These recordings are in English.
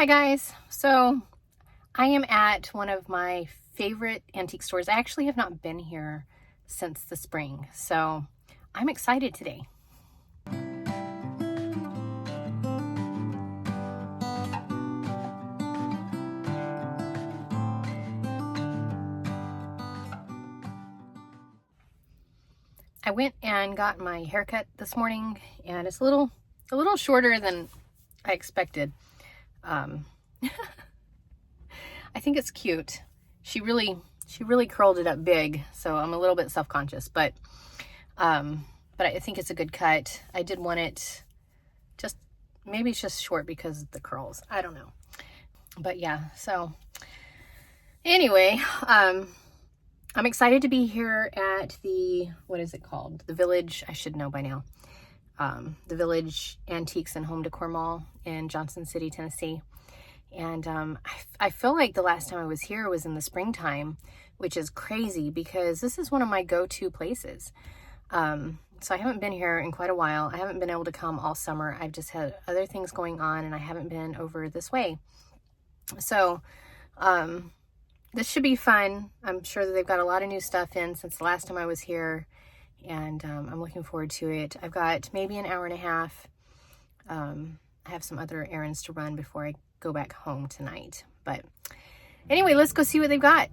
Hi guys, so I am at one of my favorite antique stores. I actually have not been here since the spring, so I'm excited today. I went and got my haircut this morning, and it's a little shorter than I expected. I think it's cute. She really curled it up big, so I'm a little bit self-conscious, but I think it's a good cut. I did want it just, maybe it's just short because of the curls. I don't know. But yeah, so anyway, I'm excited to be here at the, what is it called? The Village, I should know by now. The Village Antiques and Home Decor Mall in Johnson City, Tennessee. And I feel like the last time I was here was in the springtime, which is crazy because this is one of my go-to places. So I haven't been here in quite a while. I haven't been able to come all summer. I've just had other things going on and I haven't been over this way. So this should be fun. I'm sure that they've got a lot of new stuff in since the last time I was here, and I'm looking forward to it. I've got maybe an hour and a half. I have some other errands to run before I go back home tonight. But anyway, let's go see what they've got.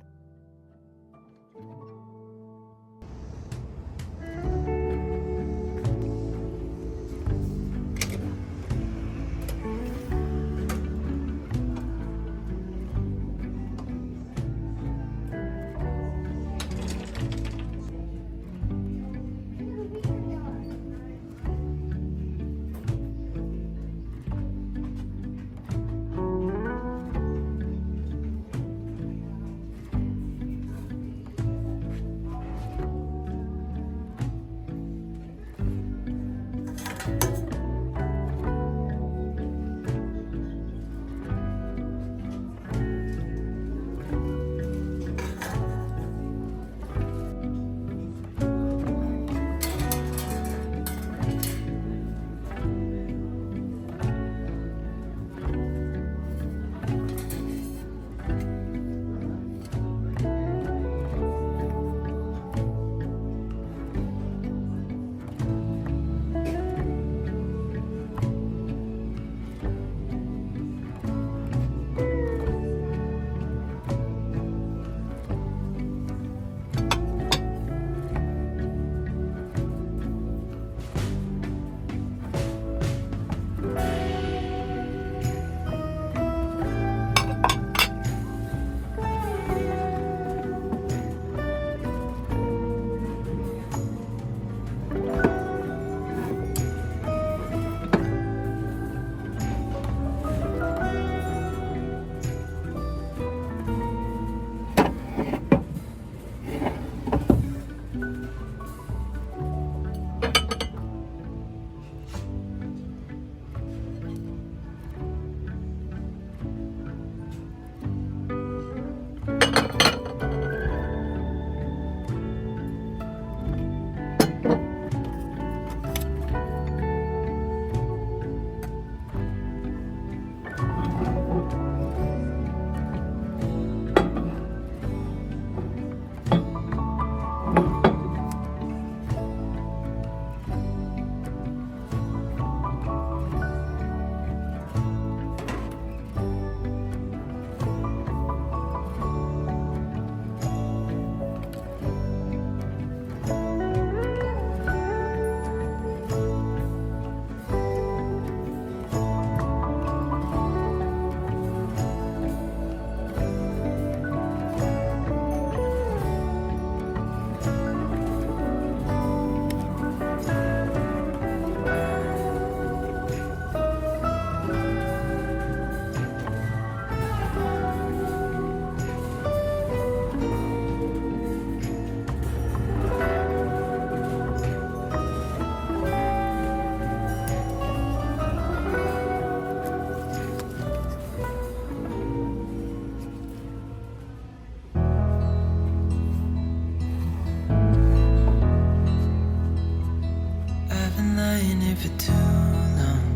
For too long,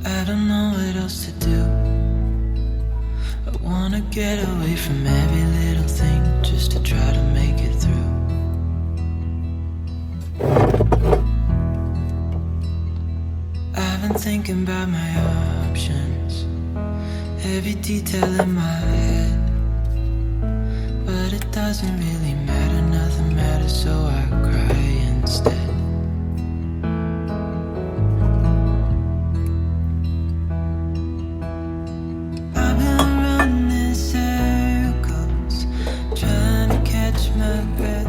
I don't know what else to do. get away from every little thing just to try to make it through. I've been thinking about my options, every detail in my head, but it doesn't really matter, nothing matters, so I cry instead. I've been running circles, trying to catch my breath.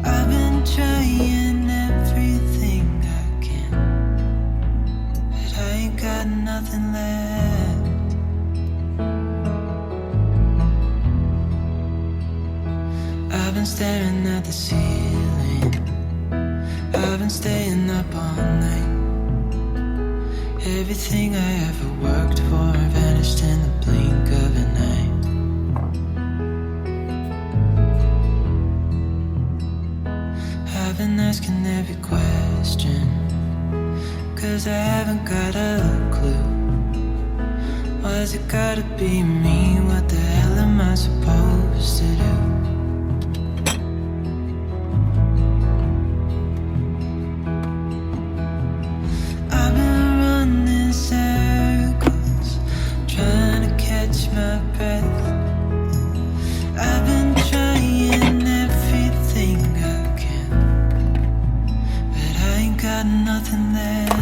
I've been trying everything I can, but I ain't got nothing left. I've been staring at the ceiling, I've been staying up all night. Everything I ever worked for vanished in the blink of an eye. I've been asking every question, 'cause I haven't got a clue. Why's it gotta be me? What the hell am I supposed to do? I've been running circles, trying to catch my breath. I've been trying everything I can, but I ain't got nothing left.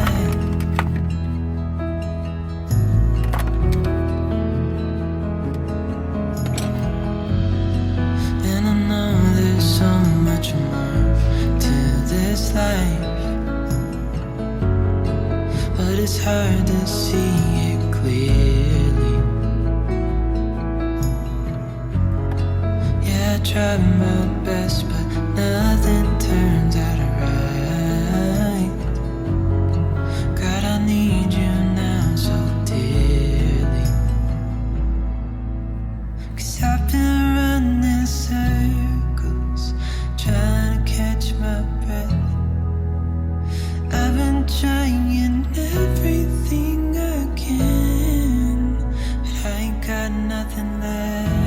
And I know there's so much more to this life, but it's hard to see it clearly. Yeah, I tried my best, but nothing turns out right. God, I need you now so dearly, 'cause I've been running circles, trying to catch my breath. I've been trying everything I can, but I ain't got nothing left.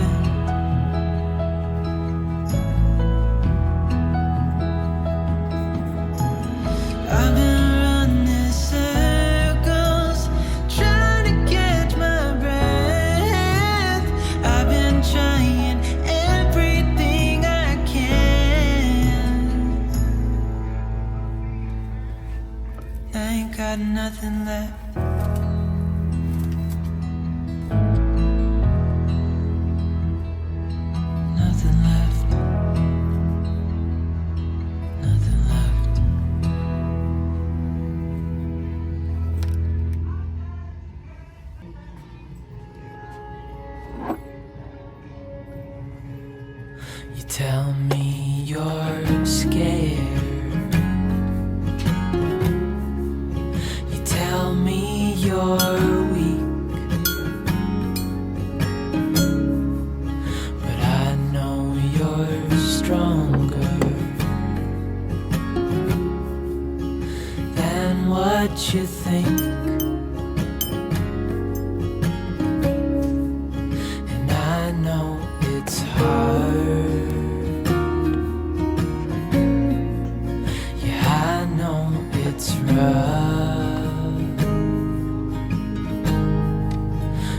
I've been running circles, trying to catch my breath. I've been trying everything I can. I ain't got nothing left. Nothing left. Nothing left. You tell me you're scared. You tell me you're weak, but I know you're stronger than what you think. And I know it's hard. Yeah, I know it's rough,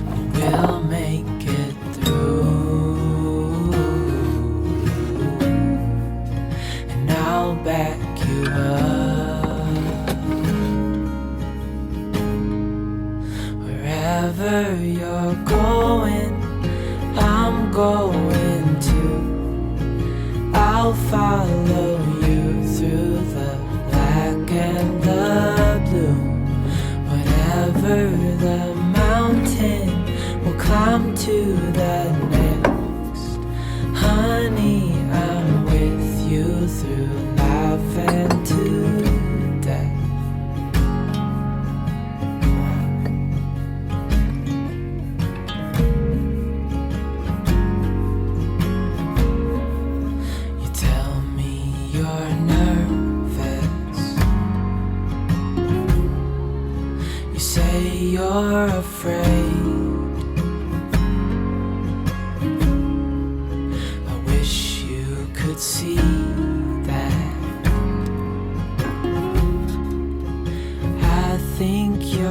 but we'll make it through, and I'll back you up. Wherever you're going, I'm going to. I'll follow you through the black and the blue. Whatever the mountain, we'll climb to the next. Honey, I'm with you through life and to death. You tell me you're nervous. You say you're afraid.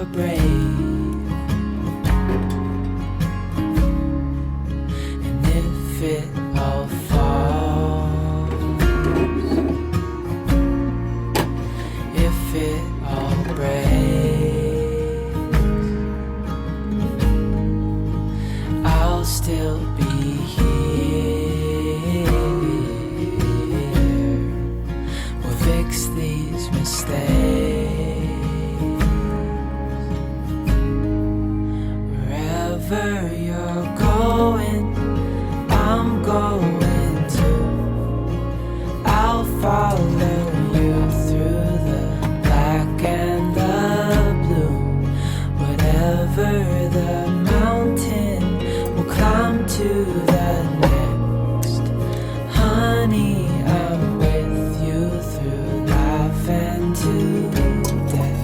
you're brave. And if it all falls, if it all breaks, I'll still be here. We'll fix these mistakes. Wherever you're going, I'm going to. I'll follow you through the black and the blue. Whatever the mountain, we'll climb to the next. Honey, I'm with you through life and to death.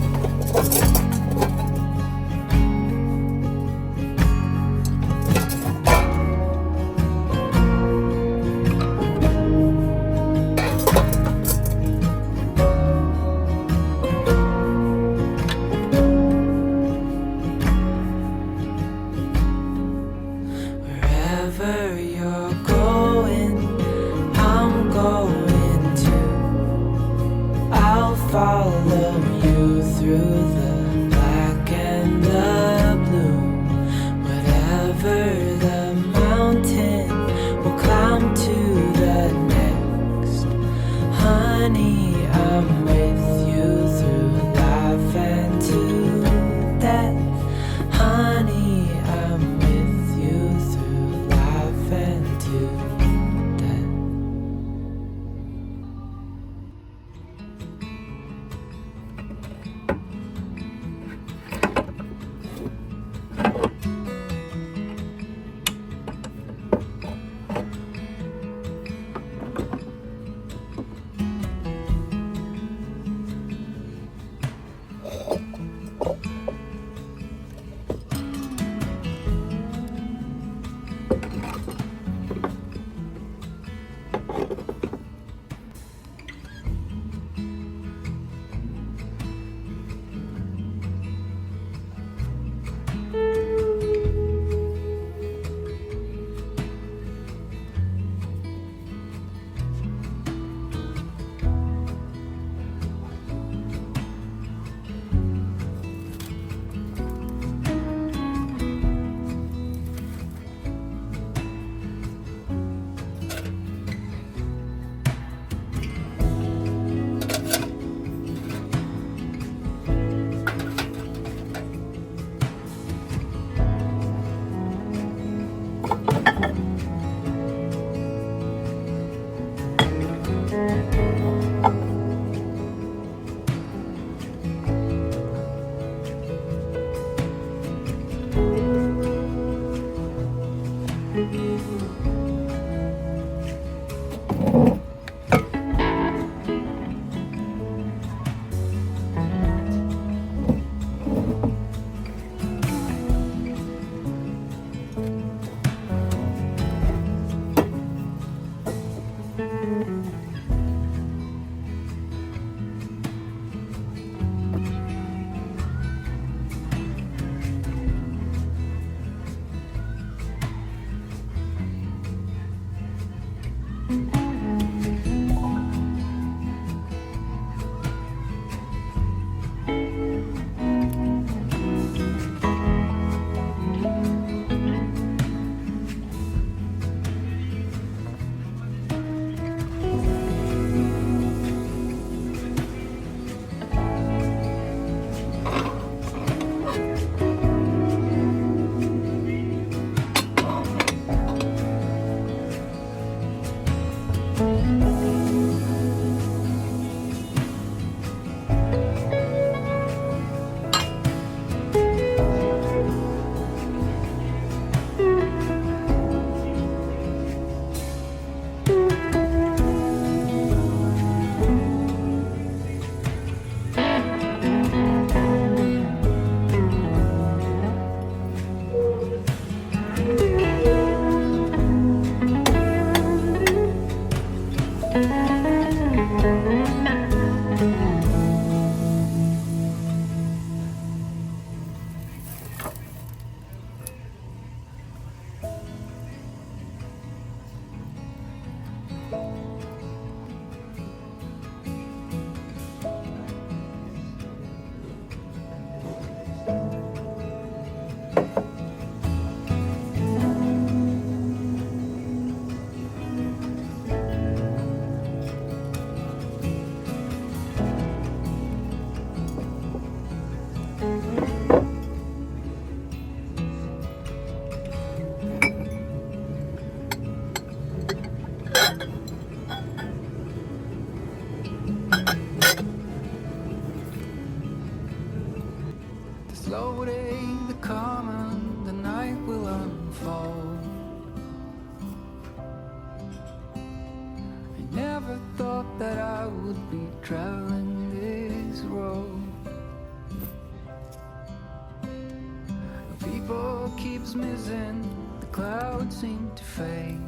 rainbow keeps missing, the clouds seem to fade.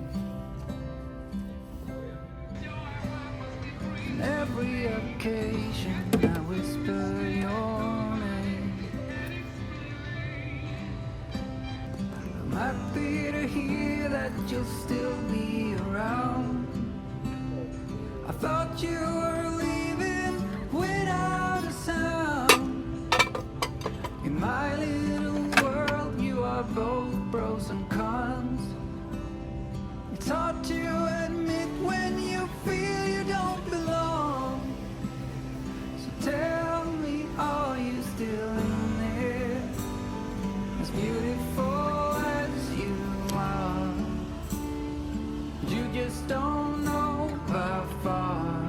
On every occasion I whisper your name. I'm happy to hear that you'll still be around. I thought you were leaving without a sound. In my little world you are both pros and cons. It's hard to admit when you feel you don't belong. So tell me, are you still in there? As beautiful as you are, you just don't know how far.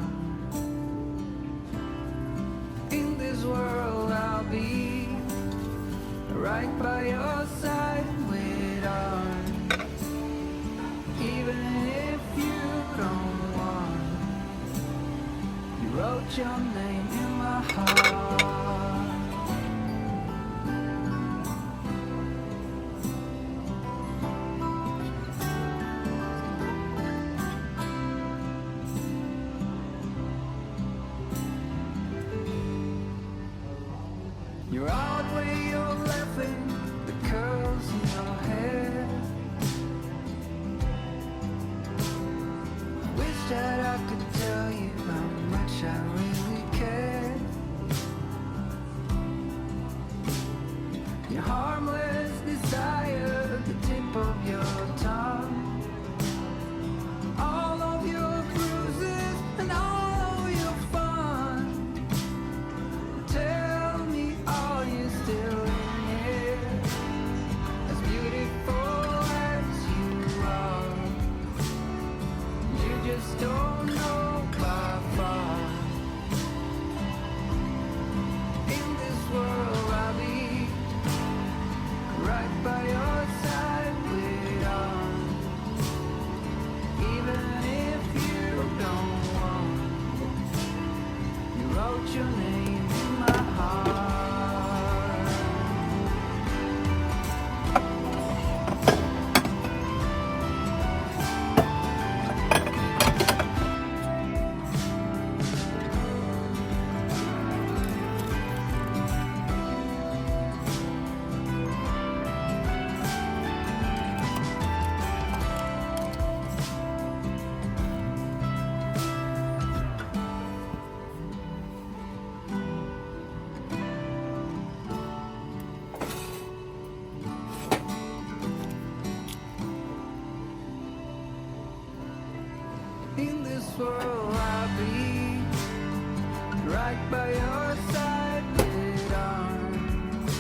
In this world I'll be right by your side with arms. Even if you don't want, you wrote your name in my heart. You're out where you're laughing, the curls in your hair. Wish that I could tell you how much I really care. Your harmless desire, the tip of your tongue. All of your bruises and all of your fun. Tell me, are you still in here? As beautiful as you are, you just don't know how far. In this world I'll be right by your side with arms. Even if you don't want, you wrote your name in my heart. In this world I'll be right by your side with arms.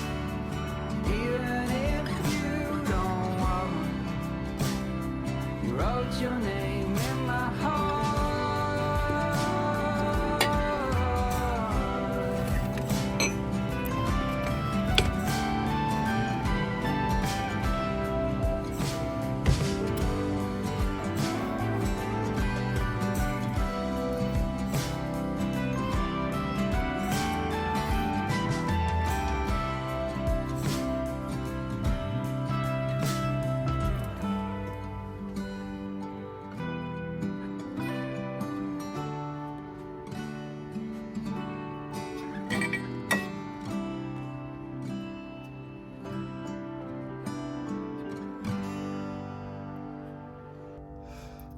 Even if you don't want, you wrote your name in my heart.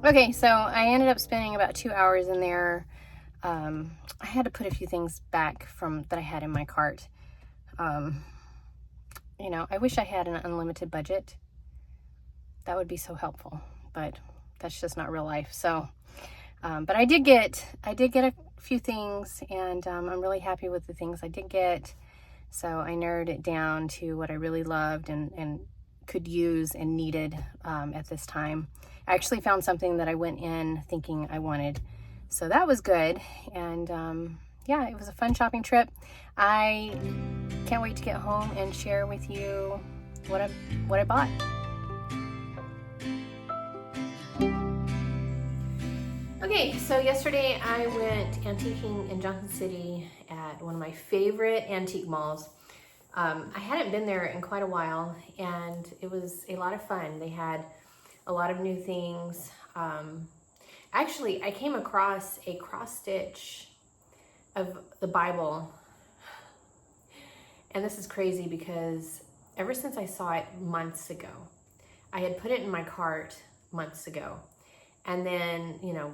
Okay, so I ended up spending about 2 hours in there. I had to put a few things back from that I had in my cart. You know, I wish I had an unlimited budget. That would be so helpful, but that's just not real life. So, but I did get a few things, and I'm really happy with the things I did get. So I narrowed it down to what I really loved and could use and needed at this time. I actually found something that I went in thinking I wanted, so that was good. And yeah, it was a fun shopping trip. I can't wait to get home and share with you what I bought. Okay, so yesterday I went antiquing in Johnson City at one of my favorite antique malls. I hadn't been there in quite a while, and it was a lot of fun. They had a lot of new things. Actually, I came across a cross stitch of the Bible, and this is crazy because ever since I saw it months ago, I had put it in my cart months ago, and then, you know,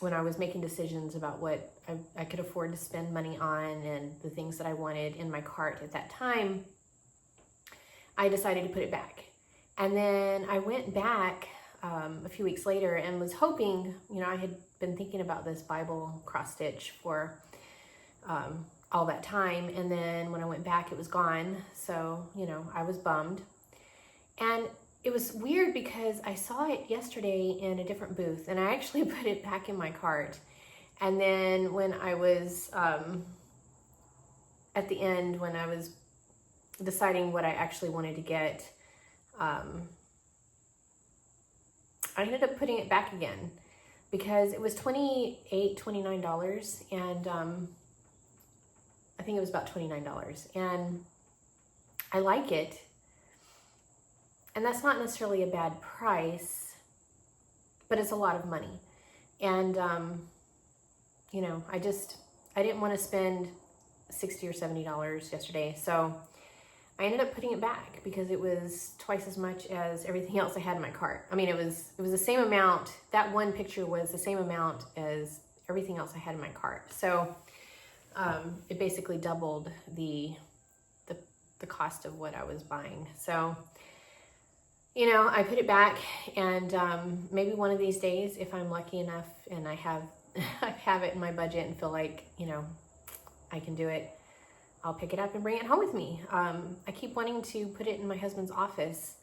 when I was making decisions about what I could afford to spend money on and the things that I wanted in my cart at that time, I decided to put it back. And then I went back a few weeks later and was hoping, you know, I had been thinking about this Bible cross stitch for all that time. And then when I went back, it was gone. So, you know, I was bummed. And it was weird because I saw it yesterday in a different booth, and I actually put it back in my cart. And then when I was at the end, when I was deciding what I actually wanted to get, I ended up putting it back again because it was $29, and I think it was about $29, and I like it. And that's not necessarily a bad price, but it's a lot of money. And, you know, I didn't want to spend $60 or $70 yesterday. So I ended up putting it back because it was twice as much as everything else I had in my cart. I mean, it was the same amount. That one picture was the same amount as everything else I had in my cart. So it basically doubled the cost of what I was buying. So, you know, I put it back, and maybe one of these days, if I'm lucky enough and I have it in my budget and feel like, you know, I can do it, I'll pick it up and bring it home with me. I keep wanting to put it in my husband's office.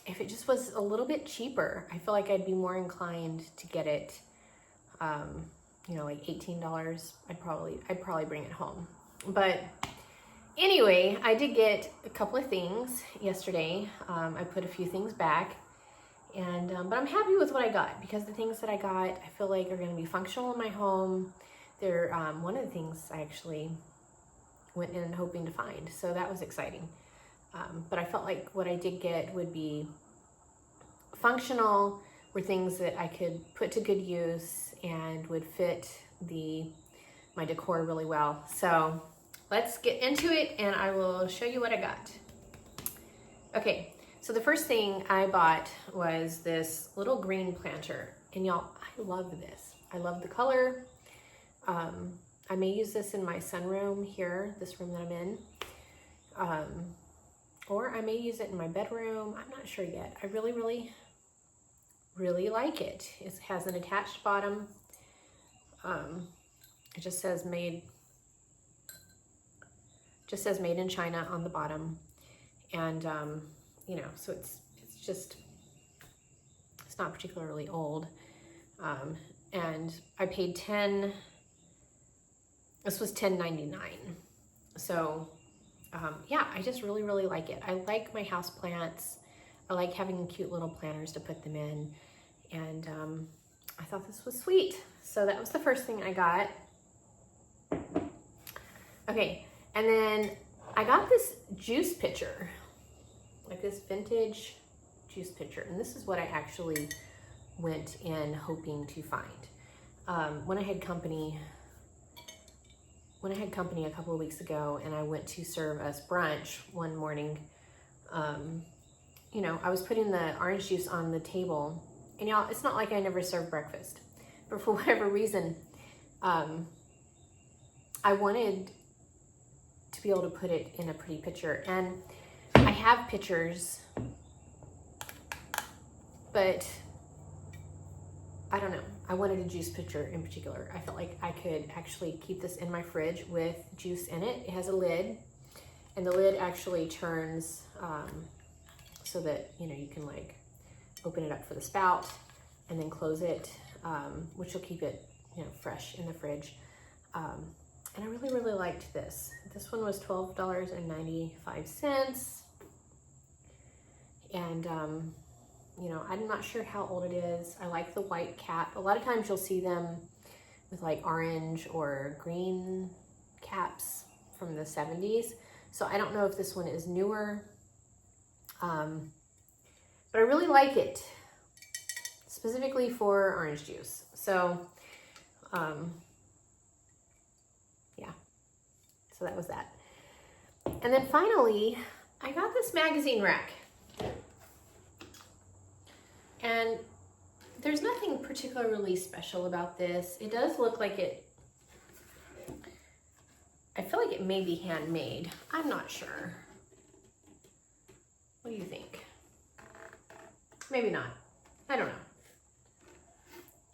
If it just was a little bit cheaper, I feel like I'd be more inclined to get it. You know, like $18. I'd probably bring it home. But anyway, I did get a couple of things yesterday. I put a few things back, and but I'm happy with what I got because the things that I got, I feel like are going to be functional in my home. They're one of the things I actually went in hoping to find, so that was exciting. But I felt like what I did get would be functional, were things that I could put to good use and would fit my decor really well. So let's get into it, and I will show you what I got. Okay, so the first thing I bought was this little green planter, and y'all, I love this. I love the color. I may use this in my sunroom here, this room that I'm in, or I may use it in my bedroom. I'm not sure yet. I really, really, really like it. It has an attached bottom. It just says made in China on the bottom, and you know, so it's not particularly old, and I paid this was $10.99. So yeah, I just really, really like it. I like my house plants. I like having cute little planters to put them in, and I thought this was sweet. So that was the first thing I got. Okay, and then I got this juice pitcher, like this vintage juice pitcher, and this is what I actually went in hoping to find. When I had company a couple of weeks ago, and I went to serve us brunch one morning, you know, I was putting the orange juice on the table, and y'all, it's not like I never served breakfast, but for whatever reason, I wanted to be able to put it in a pretty pitcher, and I have pitchers, but I don't know. I wanted a juice pitcher in particular. I felt like I could actually keep this in my fridge with juice in it. It has a lid, and the lid actually turns so that, you know, you can like open it up for the spout and then close it, which will keep it, you know, fresh in the fridge. And I really, really liked this. This one was $12.95. And you know, I'm not sure how old it is. I like the white cap. A lot of times you'll see them with like orange or green caps. from the 70s. So I don't know if this one is newer, but I really like it, specifically for orange juice. So, yeah, so that was that. And then finally, I got this magazine rack. And there's nothing particularly special about this. It does look like it, I feel like it may be handmade. I'm not sure. What do you think? Maybe not. I don't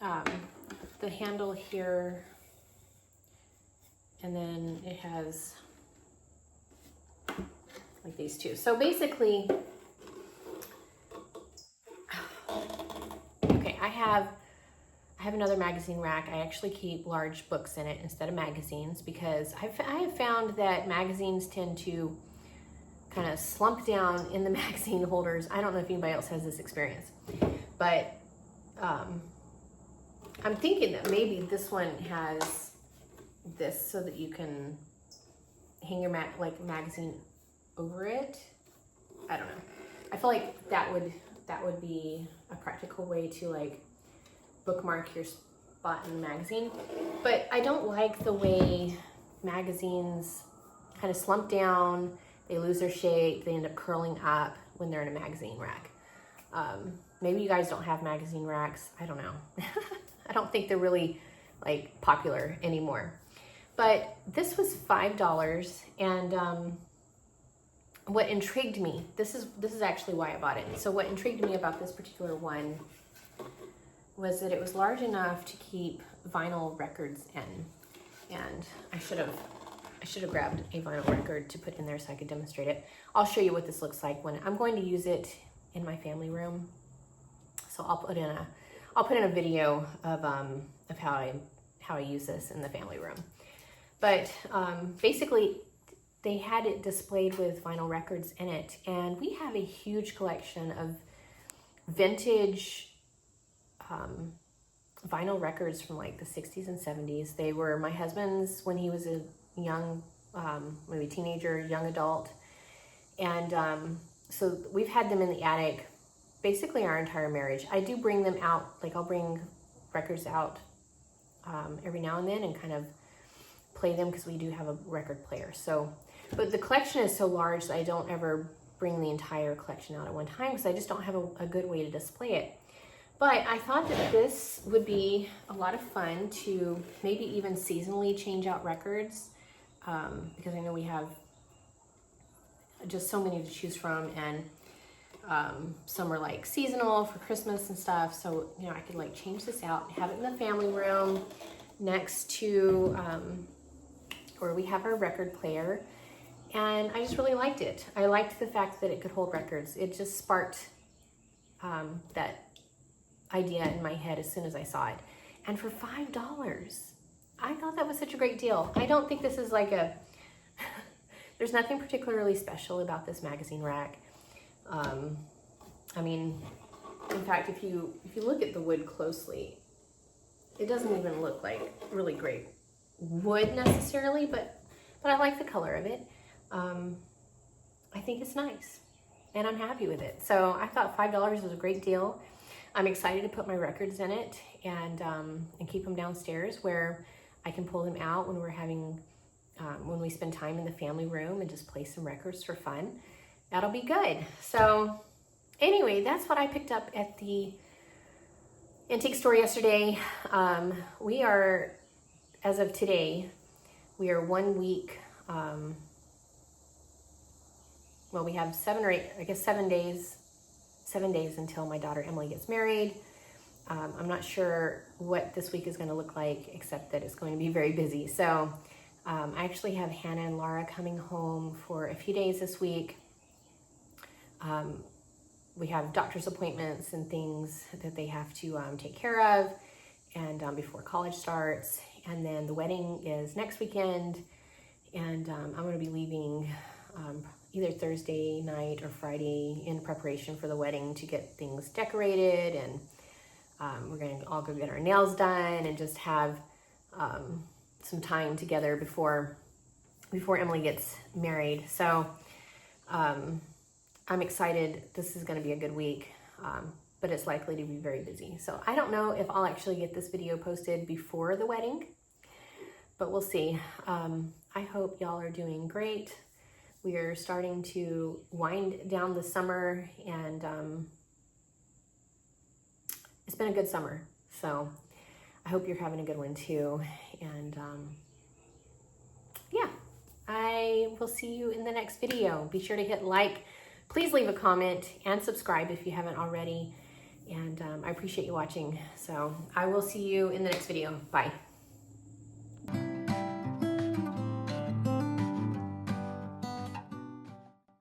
know. The handle here, and then it has like these two. So basically, okay, I have another magazine rack. I actually keep large books in it instead of magazines because I have found that magazines tend to kind of slump down in the magazine holders. I don't know if anybody else has this experience, but I'm thinking that maybe this one has this so that you can hang your magazine over it. I don't know. I feel like that would be a practical way to like bookmark your spot in the magazine. But I don't like the way magazines kind of slump down, they lose their shape, they end up curling up when they're in a magazine rack. Maybe you guys don't have magazine racks. I don't know. I don't think they're really like popular anymore. But this was $5, and what intrigued me, this is actually why I bought it. So what intrigued me about this particular one was that it was large enough to keep vinyl records in. And I should have grabbed a vinyl record to put in there so I could demonstrate it. I'll show you what this looks like when I'm going to use it in my family room. So I'll put in a video of how I use this in the family room. But basically, they had it displayed with vinyl records in it, and we have a huge collection of vintage vinyl records from like the 60s and 70s. They were my husband's when he was a young, maybe teenager, young adult. And so we've had them in the attic basically our entire marriage. I do bring them out, like I'll bring records out every now and then and kind of play them because we do have a record player. So, but the collection is so large that I don't ever bring the entire collection out at one time because I just don't have a good way to display it. But I thought that this would be a lot of fun to maybe even seasonally change out records because I know we have just so many to choose from, and some are like seasonal for Christmas and stuff. So, you know, I could like change this out and have it in the family room next to where we have our record player. And I just really liked it. I liked the fact that it could hold records. It just sparked that idea in my head as soon as I saw it. And for $5, I thought that was such a great deal. I don't think this is like there's nothing particularly special about this magazine rack. I mean, in fact, if you look at the wood closely, it doesn't even look like really great wood necessarily, but I like the color of it. I think it's nice and I'm happy with it. So I thought $5 was a great deal. I'm excited to put my records in it and keep them downstairs where I can pull them out when we're having, when we spend time in the family room and just play some records for fun. That'll be good. So anyway, that's what I picked up at the antique store yesterday. We are, as of today, we are 1 week, well, we have 7 days until my daughter Emily gets married. I'm not sure what this week is going to look like, except that it's going to be very busy. So I actually have Hannah and Laura coming home for a few days this week. We have doctor's appointments and things that they have to take care of, and before college starts. And then the wedding is next weekend, and I'm going to be leaving either Thursday night or Friday in preparation for the wedding to get things decorated, and we're going to all go get our nails done and just have some time together before before Emily gets married. So I'm excited. This is going to be a good week, but it's likely to be very busy. So I don't know if I'll actually get this video posted before the wedding, but we'll see. I hope y'all are doing great. We are starting to wind down the summer, and it's been a good summer. So I hope you're having a good one too. And yeah, I will see you in the next video. Be sure to hit like. Please leave a comment and subscribe if you haven't already. And I appreciate you watching. So I will see you in the next video. Bye.